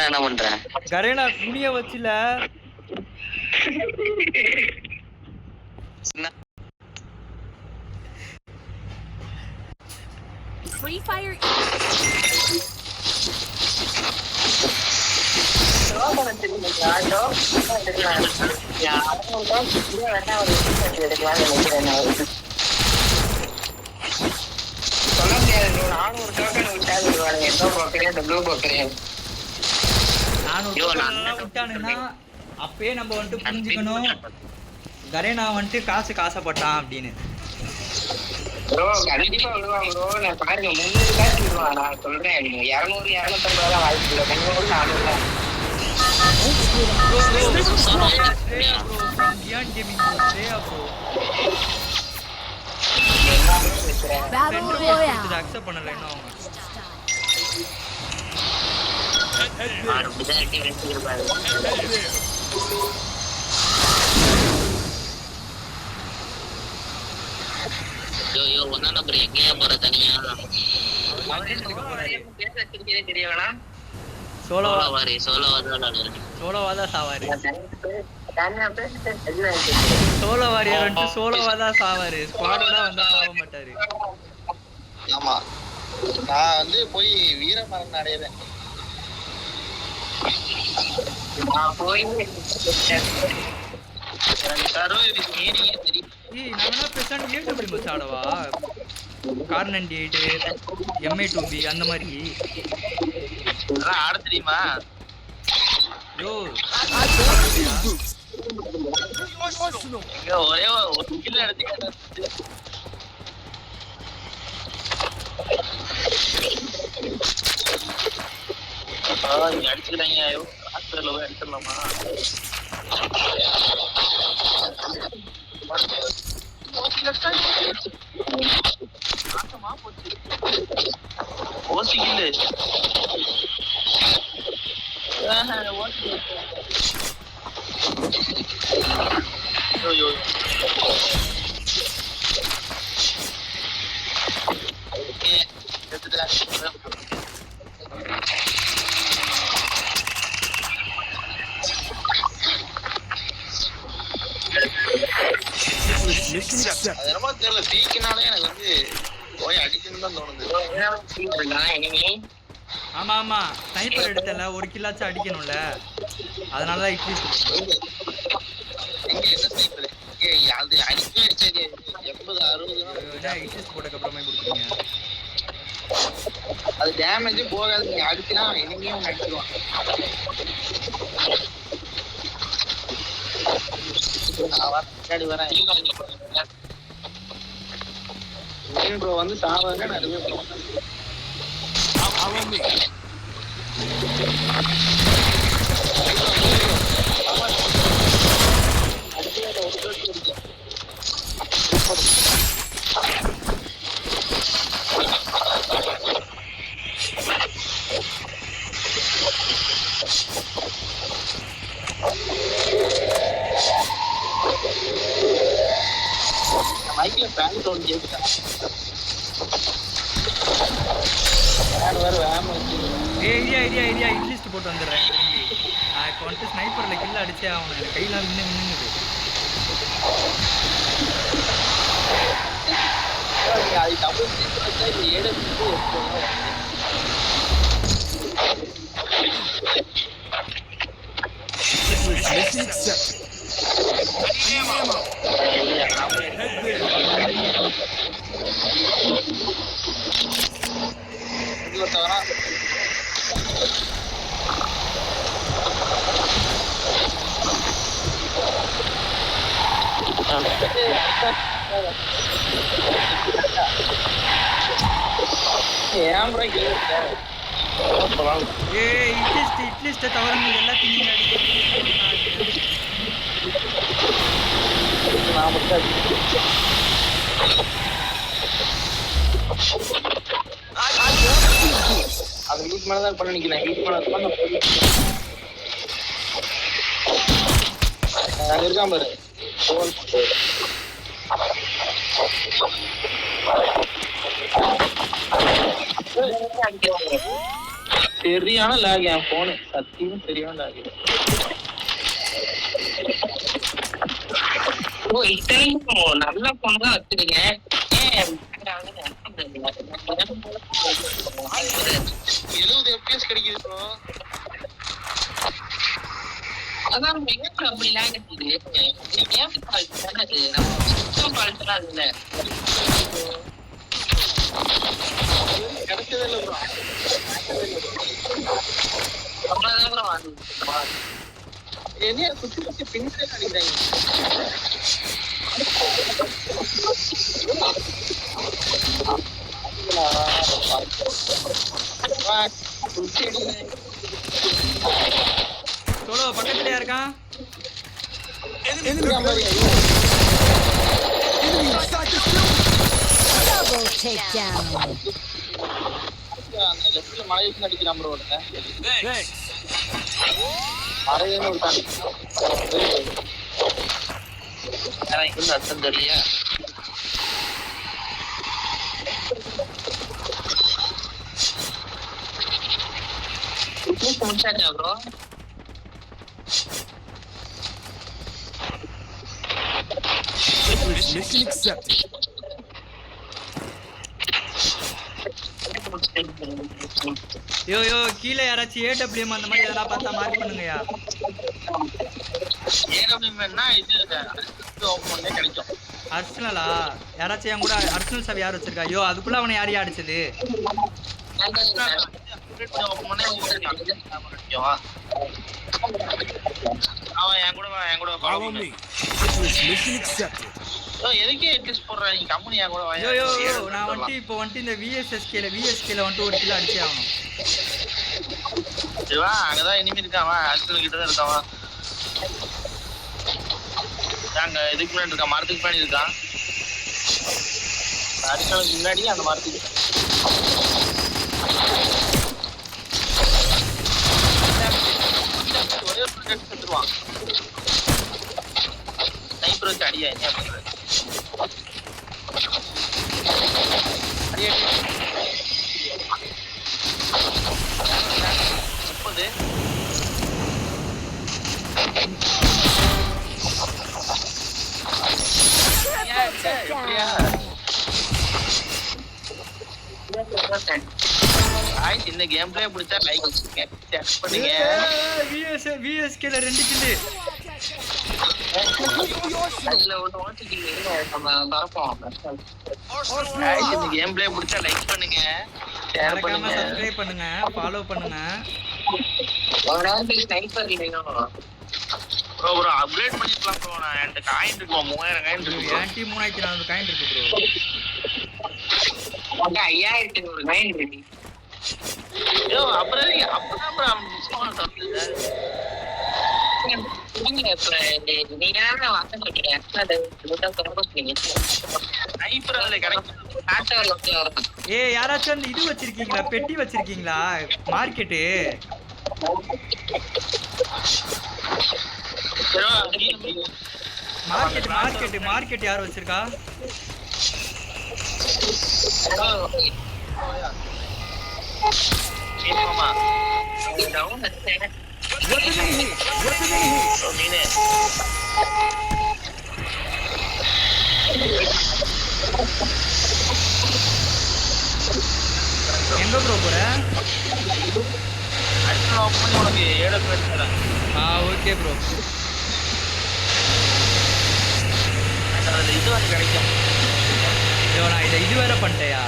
என்ன பண்றேன் கரேனா குனிய வச்சுல Free Fire விட்டானுன்னா அப்பயே நம்ம வந்துட்டு புரிஞ்சுக்கணும் கரேனா வந்துட்டு காசப்பட்டான் அப்படின்னு. ப்ரோ கண்டிப்பா விடுவான் ப்ரோ. நான் பாருங்க 300 காசு விடுவான். நான் சொல்றேன் 200 250 தான் வாய்ப்பு இல்லை. 300 400 தான். அக்செப்ட் பண்ணல இன்னும் எங்கேயா போற தனியா சோலோவாதா சாவாரு. சோலோவாரியர் வந்துட்டு சோலோவாதா சாவாரு. ஸ்குவாடோட வந்தா சாவ மாட்டாரு. ஆமா நான் வந்து போய் வீரமரன் அடையிறேன். நான் போய் MI2B அந்த மாதிரி ஆட தெரியுமா? ஒரே ஒரு கில் எடுத்து அடிச்சுக்கிறாங்க. ஹாஸ்பிட்டல்ல போய் அடிச்சிடலாமா? ஓசிக்கில்ல அதெல்லாம் தெரியல. பீக்கினாலே எனக்கு வந்து போய் அடிக்கணும்னு தான் தோணுது. ஆமா ஆமா ஸ்னைப்பர் எடுத்தல ஒரு கில்லாச்சும் அடிக்கணும்ல, அதனாலதான் இட்லி அது அடிக்கவே அடிச்சது 80-60 இட்லி போட்டதுக்கு அப்புறமே கொடுத்தீங்க. அது டேமேஜும் போகாது. நீங்க அடிச்சுனா இனிமையும் அடிச்சிருவான். நான் வரேன் ப்ரோ வந்து சாவாங்க. நிறைய மைக்ல பேன் சவுண்ட் கேக்குதா? ஐடியா இட்லிஸ்ட் போட்டு வந்துடுறேன். நான் இப்போ வந்துட்டு ஸ்னைப்பர்ல கில்ல அடிச்சே ஆகணும். எனக்கு கையெல்லாம் மின்னுது. அது டபுள் எடுத்து இட்லிஸ்ட் தவிர எல்லாத்தையும் அது ஹீட் மேலதான் பண்ண நிக்கிறேன். ஹீட் மேல இருக்கான் பாரு. சரியான லாக் என் போனு சத்தியம் சரியான லாக். ஓ இத்தனைக்கும் நல்ல போன் தான் வச்சிருக்கீங்க. ஏன் 70 FPS கிடைக்குது ப்ரோ. அதான் எங்க அப்படிலாம் இருக்குது. கேம் கால்ஸ் தானே அது, நம்ம சிஸ்டம் கால்ஸ் எல்லாம் இல்ல. கிடைச்சதே இல்லை ப்ரோ. அவ்வளவுதான் வாங்க. என்னைய சுத்தி சுத்தி பின்னாடி அடிக்கிறாங்க. சோலோ பக்கத்துலயா இருக்கான்? Double takedown. அந்த லெஃப்ட்ல மலையில அடிக்கிறான் ப்ரோ. மறையன்னு ஒரு தாண்டி இன்னும் அர்த்தம் தெரியலையா? முடிச்சாச்சா ப்ரோ? Mission accepted. யோ யோ கீழே யாராச்சும் ஏடபிள்யூஎம் அந்த மாதிரி எதனா பார்த்தா மார்க் பண்ணுங்கயா. ஏடபிள்யூஎம்னா இது ஓபன் பண்ணே கிடைக்கும். அர்சனலா? யாராச்சும் என் கூட அர்சனல் சாவி யார் வச்சிருக்கா? ஐயோ அதுக்குள்ள அவனை யாரையா அடிச்சது? ஓபன் பண்ணே கிடைக்கும். அவன் என் கூட Follow me. Mission accepted. எதுக்கே எட்லிஸ்ட் போடுறாங்க? நீ கம்பெனி என் கூட யோ யோ யோ நான் வந்துட்டு இப்போ வந்துட்டு இந்த விஎஸ்எஸ்கேல வந்துட்டு ஒரு கிலோ அடிச்சே ஆகணும். சரிவா, அங்கதான் இனிமே இருக்கான். அர்சனல் கிட்ட தான் இருக்கான். அங்க இதுக்கு முன்னாடி இருக்கான், மரத்துக்கு முன்னாடி இருக்கான். அர்சனலுக்கு முன்னாடி அந்த மரத்துக்கு ஒரே ஒரு எடுத்துருவான். ஸ்னைப்பர் வச்சு அடியா என்ன பண்றது? அடியா 30. இந்த கேம் பிளே பிடிச்சா லைக் பண்ணுங்க. விஎஸ்கேல 2 கில்லு. அதுல ஒரு ஓட்டிங் நம்ம பரப்போம். இந்த கேம் பிளே பிடிச்சா லைக் பண்ணுங்க, ஷேர் மறக்காம பண்ணுங்க, சப்ஸ்கிரைப் பண்ணுங்க, ஃபாலோ பண்ணுங்க. ஒரு நாள் ஸ்னைப்பர் இல்லையா ப்ரோ அப்கிரேட் பண்ணிக்கலாம் ப்ரோ. நான் என்கிட்ட காயின் இருக்கு, 3000 காயின் இருக்கு. என் டீம் 3400 காயின் இருக்கு ப்ரோ. 5500 காயின் இருக்கு. ஐயோ அப்புறம் அப்பதான் மிஸ் பண்ண தப்பில்லை. ஏய் யாராச்சும் அந்த இது வச்சிருக்கீங்களா? பெட்டி வச்சிருக்கீங்களா? மார்க்கெட்டு மார்க்கெட் யார் வச்சிருக்கா? எங்க ப்ரோ போற? உனக்கு 7 பேர் தரேன். Okay bro. அதுல இது வந்து கிடைக்கும். ஐயோ நான் இது வேற பண்ணிட்டேயா?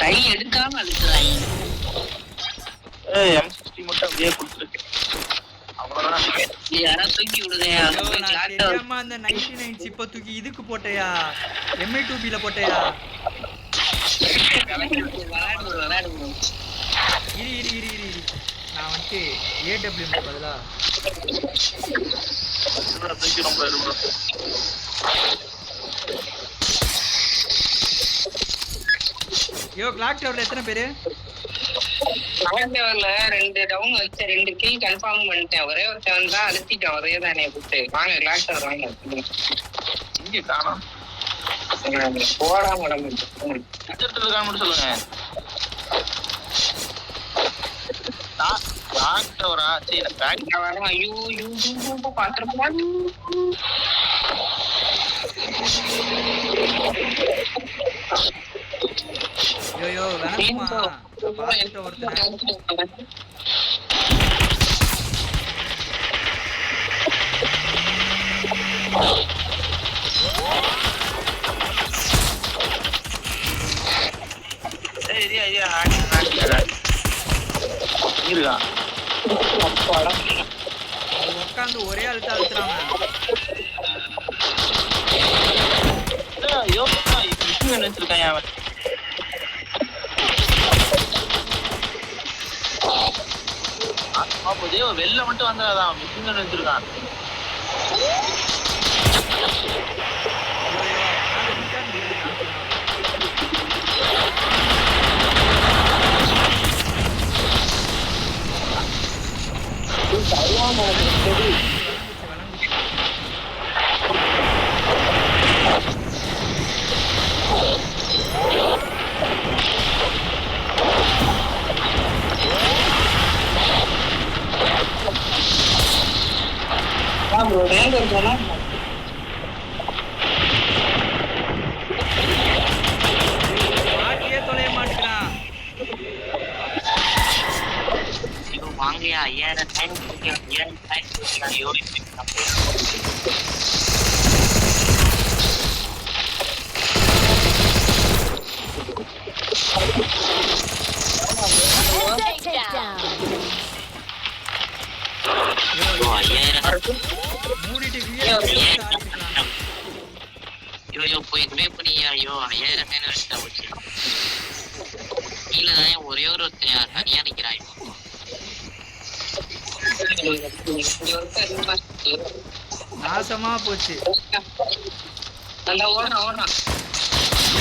கை எடுக்காம அழுத்துறாங்க. M60 மட்டும் அப்படியே கொடுத்துருக்கு. அவ்வளவுதான். யாராவது தூக்கி விடுதே. அந்த 99 சிப்ப தூக்கி இதுக்கு போட்டேயா? MI2Bல போட்டேயா? இரு நான் வந்துட்டு AWM பதிலா யோ கிளாக் டவர்ல எத்தனை பேரு? அவன்ல 2 டவுன் வச்ச 2 கில் கன்ஃபார்ம் பண்ணிட்டேன். ஒரே ஒருத்தன் தான் அழுத்திட்டான். ஒரே தானே கூப்பிட்டு வாங்க கிளாஸ் வாங்க இங்க காணோம். போடாம உடம்பு இருக்கான்னு சொல்லுங்க. டாக்டரா சரி பேக் வரேன். ஐயோ யூடியூப் பாத்துருப்பான். ஐயோ வேணாமா பாத்துட்டு ஒருத்தன் உட்காந்து ஒரே அழுத்த அழுத்துறாங்க. வச்சிருக்கான் அவன். வெளில மட்டும் வந்தாதான் மிஷின் வச்சிருக்கான். மாட்டியே தொலைய மாட்டேங்கிறான். வாங்கயா 5000 Takedown. மூடிட்டு ஐயோ போய் கிரேப் பண்ணியா. ஐயோ 5000 வச்சுட்டா போச்சு. கீழே தான் ஒரே ஒரு தனியா நிக்கிறான். நாசமா போச்சு. நல்லா ஓடுறான்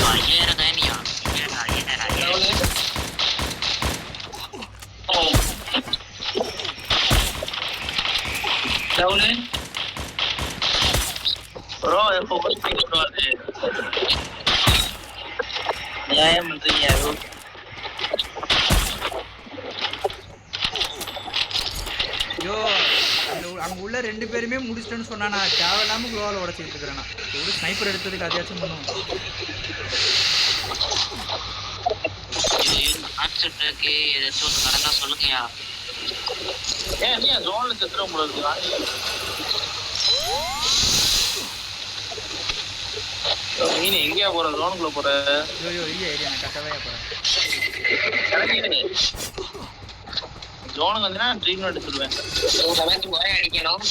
5000 தானியா. 5000 டவுனு ப்ரோ எப்போ கொண்டு வருது நியாயம் பண்றீங்க. ஐயோ அங்க உள்ள 2 பேருமே முடிச்சிட்டேன்னு சொன்னா நான் தேவையில்லாம குளோவால் உடச்சிட்டு இருக்கிறேன். ஒரு ஸ்னைப்பர் எடுத்ததுக்கு அதையாச்சும் பண்ணும். கான்செப்ட்க்கு ஏதாச்சும் ஒன்று கரெக்டாக சொல்லுங்கயா. ஏன் நீ ஜோன்ல செத்துற உங்களுக்கு நீ எங்கேயா போற? ஜோனுக்குள்ள போற? ஐயோ இல்லையா ஏரியா நான் கரெக்டாக போறேன். ஜோனுக்கு வந்து நான் ட்ரீம் எடுத்துடுவேன். ஒரே அடிக்கணும்.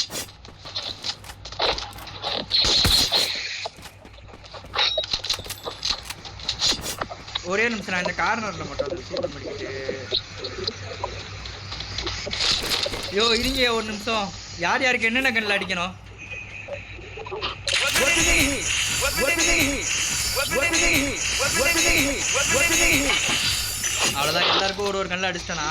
ஒரே நிமிஷம் நான் இந்த கார்னர்ல மட்டும் வந்து சூப்பர் பண்ணிக்கிட்டு. ஐயோ இருங்க ஒரு நிமிஷம். யார் யாருக்கு என்னென்ன கண்ணில் அடிக்கணும்? அவ்வளோதான், எல்லாருக்கும் ஒரு கண்ணில் அடிச்சிட்டேனா?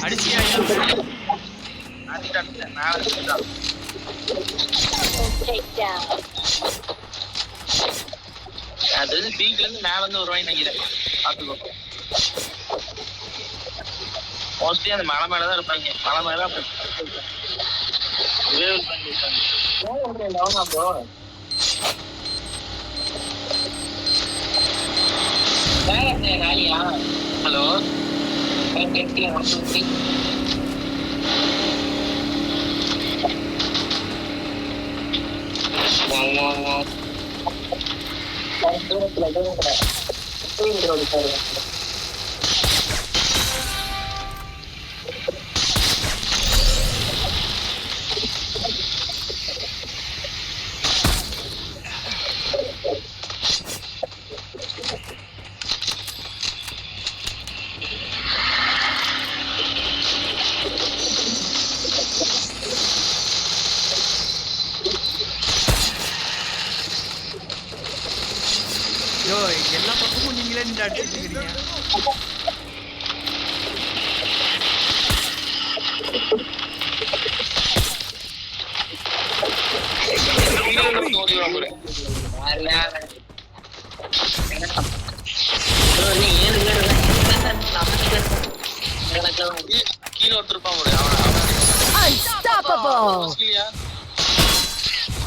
அடிச்சியா? அது பீக்ல இருந்து மேல வந்து வருவாய் நினைக்கிறேன். பாத்துக்கோ, மோஸ்ட்லி அந்த மலை மேலதான் இருப்பாங்க. மலை மேல ஹலோ நீங்களே நின்று அடிச்சுட்டு இருக்கீங்க. கீழே ஒருத்தருப்பான் ஒரு Unstoppable!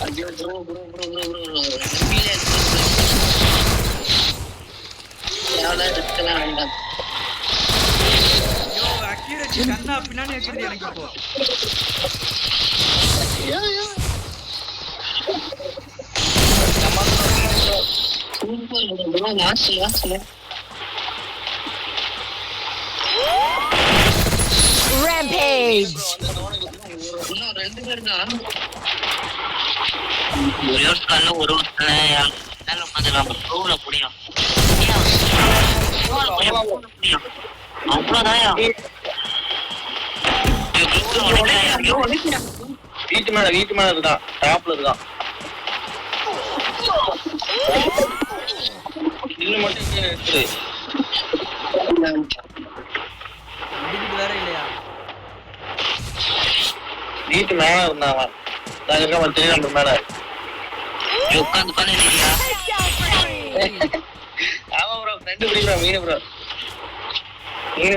ஐயோ அக்யூரேசி கண்ணா பின்னாடி வைக்கிறது எனக்கு இப்போ. Rampage! இன்னும் 2 பேர் தான். ஒரே ஒரு கல்ல ஒரு மேல உட்காந்துருக்காங்க ப்ரோல முடியும் அவ்வளோதாயா வீட்டு மேல இருக்கான் டாப்ல இருக்கான் இன்னும் மட்டும் எடுத்துரு அடிக்கிட்டு வேற இல்லையா? வீட்டு மேல இருந்தான் நம்ம மேல உட்காந்து பண்ணியா ஆமா ப்ரோ ஃப்ரெண்ட் பிடிக்கிறா மீன்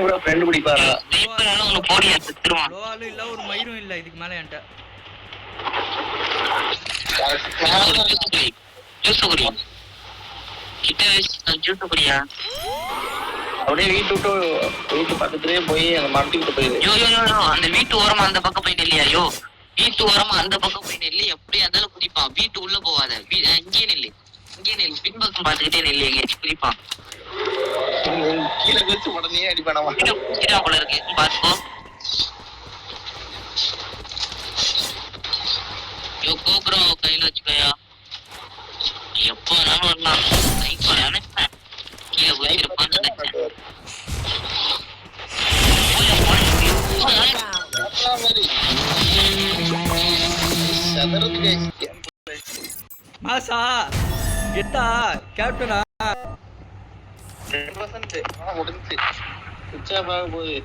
ப்ரோ ஃப்ரெண்ட் பிடிப்பாரா உனக்கு போடியா செத்துருவான் லோவாலும் இல்ல ஒரு மயிரும் இல்ல இதுக்கு மேல என்கிட்ட. ஜூஸ் குடியா கிட்ட ஜூஸ் குடியா அப்படியே வீட்டு பக்கத்துலயே போய் அந்த மரத்துக்கிட்ட போயிரு யோ அந்த வீட்டு ஓரமா அந்த பக்கம் போய் நெல்லியா யோ வீட்டு ஓரமா அந்த பக்கம் போய் நெல்லி எப்படி இருந்தாலும் குதிப்பான் வீட்டு உள்ள போவாத இங்கே நெல்லி பின்பக்கம் பார்த்துக்கிட்டே நெல்லி எங்கேயாச்சும் குதிப்பான் கீழே குதிச்சு உடனே அடிப்பானா போல இருக்கு பாத்துக்கோ யோ கோப்ரோ கையில வச்சுக்கோயா எப்போ வேணாலும் வரலாம் நினைப்பேன் கீழே குதிச்சிருப்பான்னு நினைச்சேன் மாசா கெத்தா கேப்டனா முடிஞ்சு உற்சாகமாக போகுது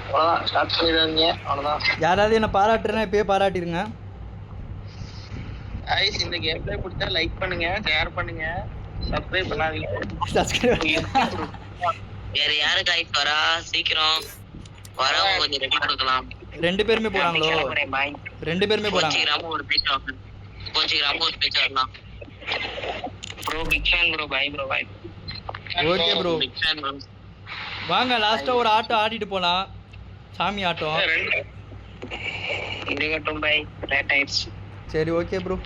அவ்வளோதான் ஸ்டார்ட் பண்ணிடுவாங்க அவ்வளோதான் யாராவது என்ன பாராட்டுறேன்னா இப்பயே பாராட்டிருங்க. ஐஸ் இந்த கேம் பிளே பிடிச்சா லைக் பண்ணுங்க ஷேர் பண்ணுங்க சப்ஸ்கிரைப் பண்ணாதீங்க வேற யாருக்கு ஐஸ் வரா சீக்கிரம் வரவங்க கொஞ்சம் ரெடி கொடுக்கலாம் 2 பேருமே போறாங்களோ? 2 பேருமே போறாங்க. கோச்சிக்ராம ஒரு பேச்சு வரலாம் bro big fan bro bye bro bye. Okay bro வாங்க லாஸ்டா ஒரு ஆட்டம் ஆடிட்டு போலாம். சாமி ஆட்டம் இருக்கட்டும் பை லேட் ஆயிடுச்சு. சரி ஓகே ப்ரோ.